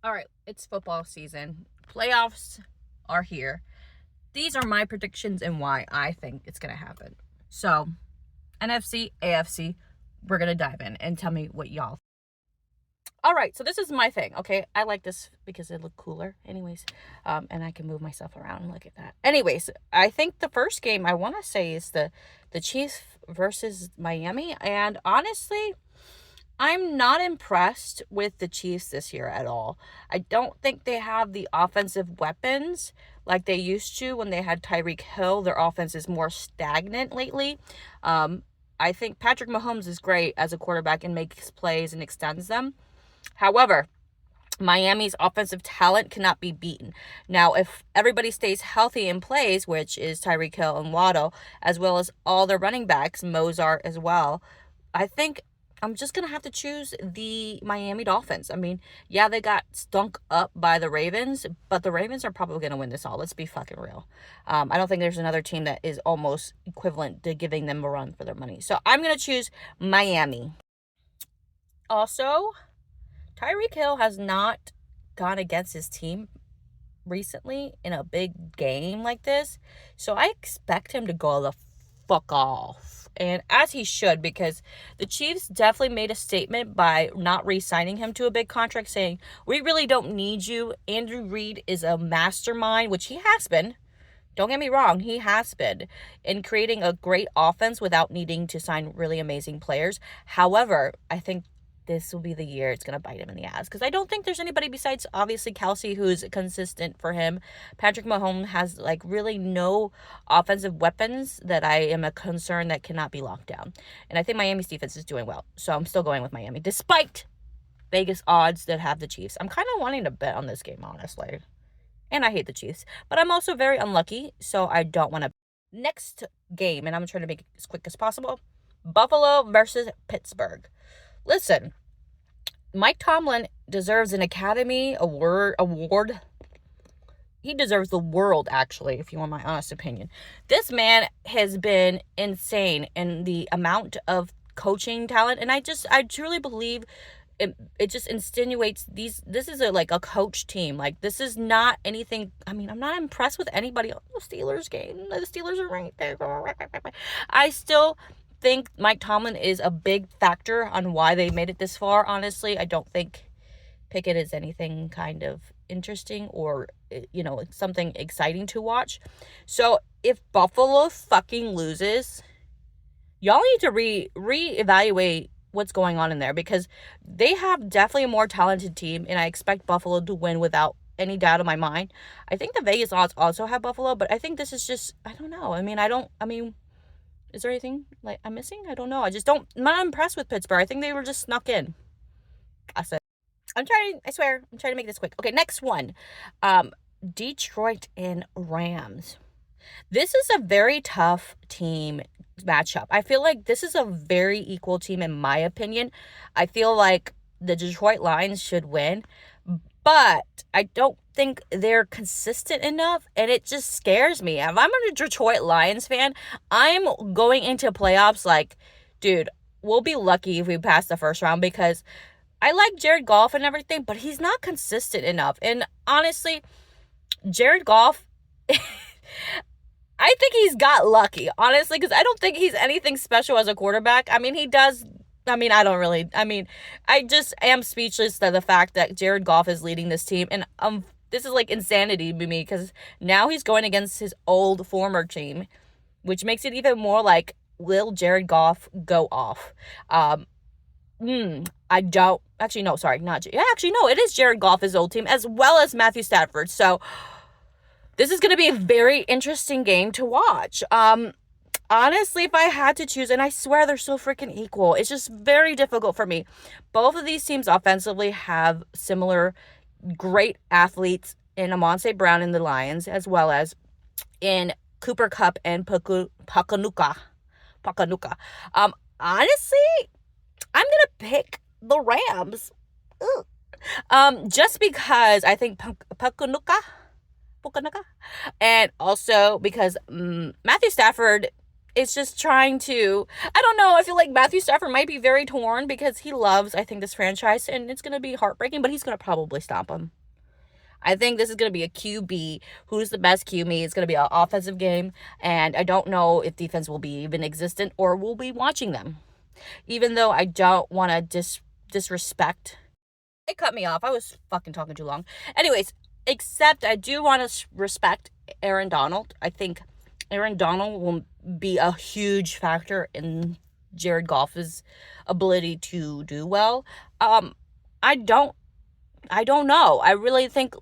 All right, it's football season. Playoffs are here. These are my predictions and why I think it's going to happen. So, NFC, AFC, we're going to dive in and tell me what y'all. All right, so this is my thing, okay? I like this because it looked cooler anyways. And I can move myself around and look at that. Anyways, I think the first game I want to say is the Chiefs versus Miami. And honestly, I'm not impressed with the Chiefs this year at all. I don't think they have the offensive weapons like they used to when they had Tyreek Hill. Their offense is more stagnant lately. I think Patrick Mahomes is great as a quarterback and makes plays and extends them. However, Miami's offensive talent cannot be beaten. Now, if everybody stays healthy and plays, which is Tyreek Hill and Waddle, as well as all their running backs, Mozart as well, I think I'm just going to have to choose the Miami Dolphins. I mean, yeah, they got stunk up by the Ravens, but the Ravens are probably going to win this all. Let's be fucking real. I don't think there's another team that is almost equivalent to giving them a run for their money. So I'm going to choose Miami. Also, Tyreek Hill has not gone against his team recently in a big game like this. So I expect him to go the fuck off. And as he should, because the Chiefs definitely made a statement by not re-signing him to a big contract, saying, we really don't need you. Andrew Reid is a mastermind, which he has been. Don't get me wrong, he has been in creating a great offense without needing to sign really amazing players. However, I think this will be the year it's going to bite him in the ass. Because I don't think there's anybody besides, obviously, Kelsey who's consistent for him. Patrick Mahomes has, really no offensive weapons that I am a concern that cannot be locked down. And I think Miami's defense is doing well. So I'm still going with Miami, despite Vegas odds that have the Chiefs. I'm kind of wanting to bet on this game, honestly. And I hate the Chiefs. But I'm also very unlucky, so I don't want to. Next game, and I'm trying to make it as quick as possible, Buffalo versus Pittsburgh. Listen, Mike Tomlin deserves an Academy Award. He deserves the world, actually, if you want my honest opinion. This man has been insane in the amount of coaching talent, and I truly believe it just insinuates this is a coach team. This is not anything. I mean, I'm not impressed with anybody on the Steelers game. The Steelers are right there. I still think Mike Tomlin is a big factor on why they made it this far. Honestly, I don't think Pickett is anything kind of interesting or something exciting to watch. So if Buffalo fucking loses, y'all need to reevaluate what's going on in there, because they have definitely a more talented team, and I expect Buffalo to win without any doubt in my mind. I think the Vegas odds also have Buffalo, but I think this is just, I don't know. Is there anything I'm missing? I don't know. I'm not impressed with Pittsburgh. I think they were just snuck in. I swear, I'm trying to make this quick. Okay, next one. Detroit and Rams. This is a very tough team matchup. I feel like this is a very equal team in my opinion. I feel like the Detroit Lions should win, but I don't think they're consistent enough, and it just scares me. If I'm a Detroit Lions fan, I'm going into playoffs dude, we'll be lucky if we pass the first round, because I like Jared Goff and everything, but he's not consistent enough. And honestly, Jared Goff, I think he's got lucky, honestly, because I don't think he's anything special as a quarterback. I mean, he does. I just am speechless to the fact that Jared Goff is leading this team. And this is insanity to me, because now he's going against his old former team, which makes it even more will Jared Goff go off? I don't. Actually, no, sorry. It is Jared Goff's old team, as well as Matthew Stafford. So this is going to be a very interesting game to watch. Honestly, if I had to choose, and I swear they're so freaking equal, it's just very difficult for me. Both of these teams offensively have similar great athletes in Amon-Ra St. Brown and the Lions, as well as in Cooper Kupp and Pukanuka. Honestly, I'm going to pick the Rams. Just because I think Pukanuka, and also because Matthew Stafford is just trying to, I don't know, I feel like Matthew Stafford might be very torn because he loves, I think, this franchise, and it's going to be heartbreaking, but he's going to probably stop him. I think this is going to be a QB. Who's the best QB? It's going to be an offensive game. And I don't know if defense will be even existent or we'll be watching them. Even though I don't want to disrespect. It cut me off. I was fucking talking too long. Anyways, except I do want to respect Aaron Donald. I think Aaron Donald will be a huge factor in Jared Goff's ability to do well. I don't know. I really think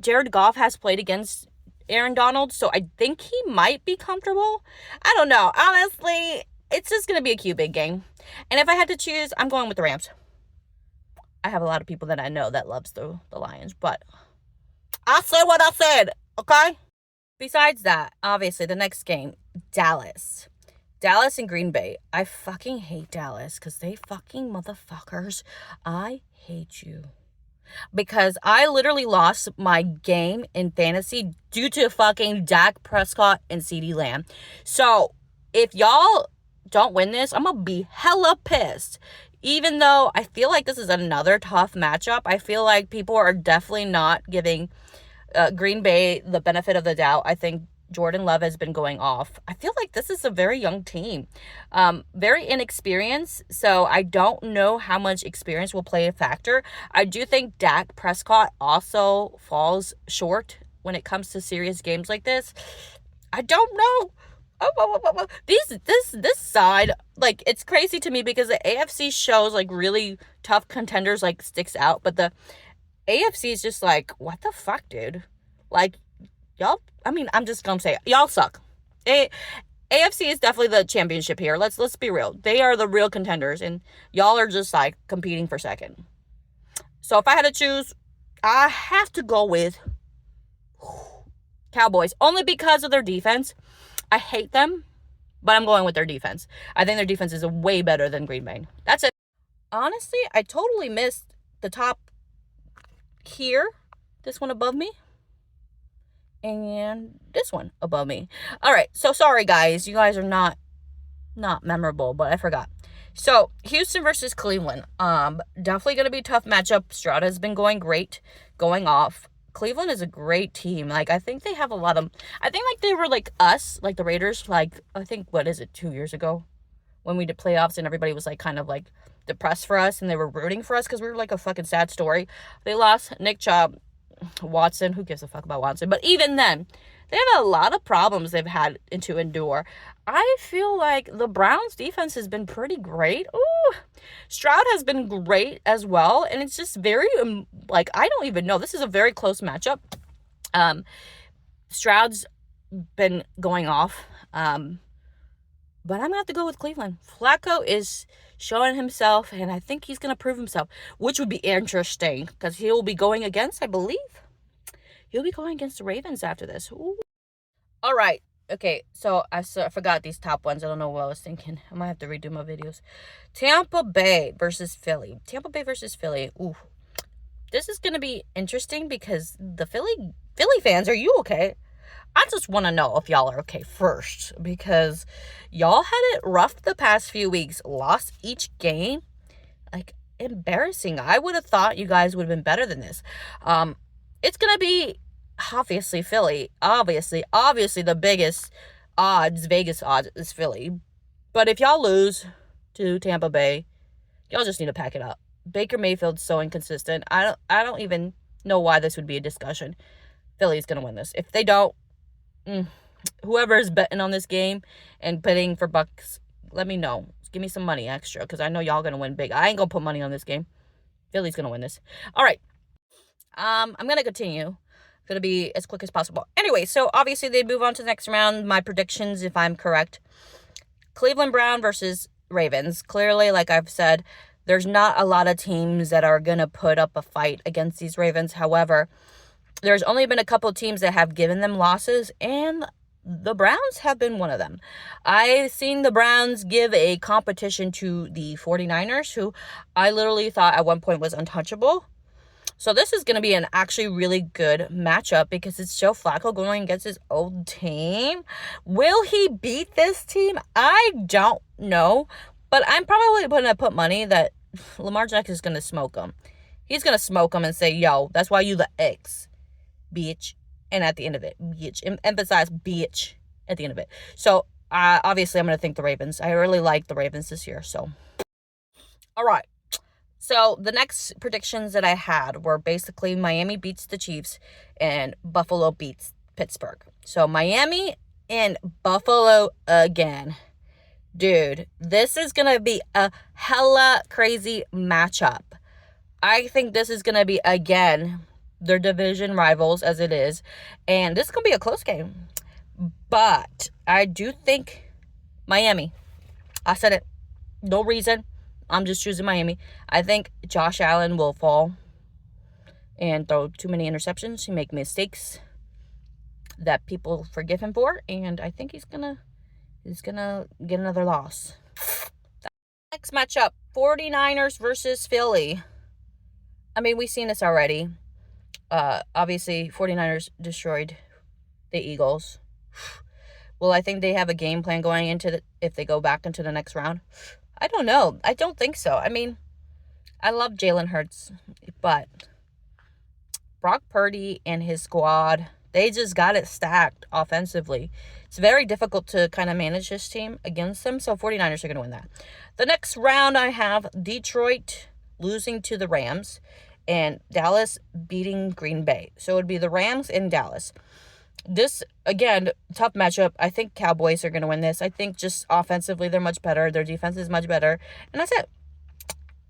Jared Goff has played against Aaron Donald, so I think he might be comfortable. I don't know. Honestly, it's just going to be a QB game. And if I had to choose, I'm going with the Rams. I have a lot of people that I know that loves the Lions, but I said what I said, okay? Besides that, obviously, the next game, Dallas and Green Bay. I fucking hate Dallas because they fucking motherfuckers. I hate you. Because I literally lost my game in fantasy due to fucking Dak Prescott and CeeDee Lamb. So, if y'all don't win this, I'm going to be hella pissed. Even though I feel like this is another tough matchup, I feel like people are definitely not giving Green Bay the benefit of the doubt. I think Jordan Love has been going off. I feel like this is a very young team. Very inexperienced, so I don't know how much experience will play a factor. I do think Dak Prescott also falls short when it comes to serious games like this. I don't know. This side, like, it's crazy to me because the AFC shows, like, really tough contenders, like, sticks out, but the AFC is just like, what the fuck, dude? Like, y'all, I mean, I'm just gonna say it. Y'all suck. AFC is definitely the championship here. Let's be real. They are the real contenders, and y'all are just, like, competing for second. So if I had to choose, I have to go with Cowboys, only because of their defense. I hate them, but I'm going with their defense. I think their defense is way better than Green Bay. That's it. Honestly, I totally missed the top here. This one above me. And this one above me. All right. So sorry, guys. You guys are not memorable, but I forgot. So Houston versus Cleveland. Definitely going to be a tough matchup. Stroud has been going great, going off. Cleveland is a great team. Like, I think they have a lot of... I think, like, they were like us, like the Raiders, like, I think, 2 years ago? When we did playoffs and everybody was, like, kind of, like, depressed for us and they were rooting for us because we were, like, a fucking sad story. They lost Nick Chubb, Watson. Who gives a fuck about Watson? But even then, they have a lot of problems they've had to endure. I feel like the Browns' defense has been pretty great. Ooh, Stroud has been great as well. And it's just very, I don't even know. This is a very close matchup. Stroud's been going off. But I'm going to have to go with Cleveland. Flacco is showing himself, and I think he's going to prove himself, which would be interesting because he'll be going against, I believe, he'll be going against the Ravens after this. Ooh. All right. Okay, so I forgot these top ones. I don't know what I was thinking. I might have to redo my videos. Tampa Bay versus Philly. Ooh. This is going to be interesting because the Philly fans, are you okay? I just want to know if y'all are okay first because y'all had it rough the past few weeks. Lost each game. Like, embarrassing. I would have thought you guys would have been better than this. It's going to be... obviously Philly, obviously the biggest Vegas odds is Philly. But if y'all lose to Tampa Bay, y'all just need to pack it up. Baker Mayfield's so inconsistent. I don't even know why this would be a discussion. Philly's gonna win this. If they don't, whoever is betting on this game and betting for Bucks, let me know. Give me some money extra because I know y'all gonna win big. I ain't gonna put money on this game. Philly's gonna win this. All right. I'm gonna continue. Going to be as quick as possible. Anyway, so obviously they move on to the next round. My predictions, if I'm correct. Cleveland Brown versus Ravens. Clearly, like I've said, there's not a lot of teams that are going to put up a fight against these Ravens. However, there's only been a couple teams that have given them losses, and the Browns have been one of them. I've seen the Browns give a competition to the 49ers, who I literally thought at one point was untouchable. So this is going to be an actually really good matchup because it's Joe Flacco going against his old team. Will he beat this team? I don't know. But I'm probably going to put money that Lamar Jackson is going to smoke him. He's going to smoke him and say, yo, that's why you the X. bitch. And at the end of it, bitch. Emphasize bitch at the end of it. So, obviously, I'm going to think the Ravens. I really like the Ravens this year. So, all right. So, the next predictions that I had were basically Miami beats the Chiefs and Buffalo beats Pittsburgh. So, Miami and Buffalo again. Dude, this is going to be a hella crazy matchup. I think this is going to be, again, their division rivals as it is. And this is going to be a close game. But I do think Miami. I said it. No reason. I'm just choosing Miami. I think Josh Allen will fall and throw too many interceptions. He make mistakes that people forgive him for. And I think he's gonna get another loss. Next matchup, 49ers versus Philly. I mean, we've seen this already. Obviously, 49ers destroyed the Eagles. Well, I think they have a game plan going into if they go back into the next round. I don't know. I don't think so. I mean, I love Jalen Hurts, but Brock Purdy and his squad, they just got it stacked offensively. It's very difficult to kind of manage this team against them, so 49ers are going to win that. The next round, I have Detroit losing to the Rams and Dallas beating Green Bay. So it would be the Rams and Dallas. This, again, tough matchup. I think Cowboys are going to win this. I think just offensively, they're much better. Their defense is much better. And that's it.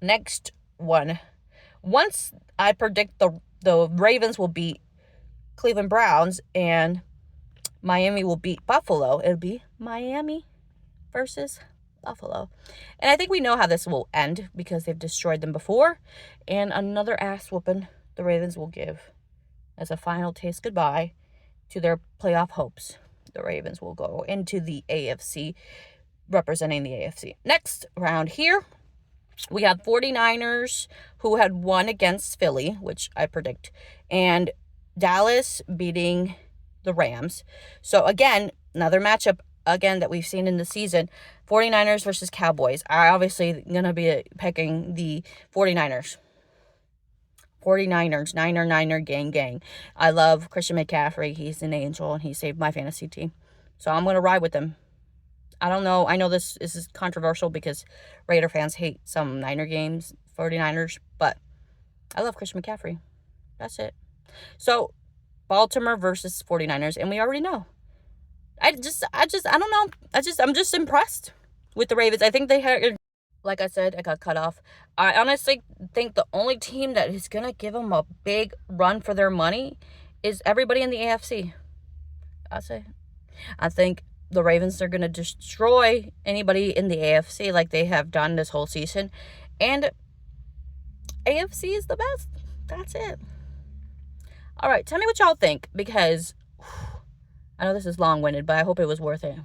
Next one. Once I predict the Ravens will beat Cleveland Browns and Miami will beat Buffalo, it'll be Miami versus Buffalo. And I think we know how this will end because they've destroyed them before. And another ass whooping the Ravens will give as a final taste goodbye to their playoff hopes. The Ravens will go into the AFC, representing the AFC. Next round here, we have 49ers who had won against Philly, which I predict, and Dallas beating the Rams. So again, another matchup again that we've seen in the season, 49ers versus Cowboys. I obviously going to be picking the 49ers. 49ers, Niner, gang. I love Christian McCaffrey. He's an angel, and he saved my fantasy team. So I'm going to ride with him. I don't know. I know this is controversial because Raider fans hate some Niner games, 49ers, but I love Christian McCaffrey. That's it. So Baltimore versus 49ers, and we already know. I don't know. I'm just impressed with the Ravens. I think they had... Like I said, I got cut off. I honestly think the only team that is going to give them a big run for their money is everybody in the AFC. I think the Ravens are going to destroy anybody in the AFC like they have done this whole season. And AFC is the best. That's it. All right, tell me what y'all think because I know this is long-winded, but I hope it was worth it.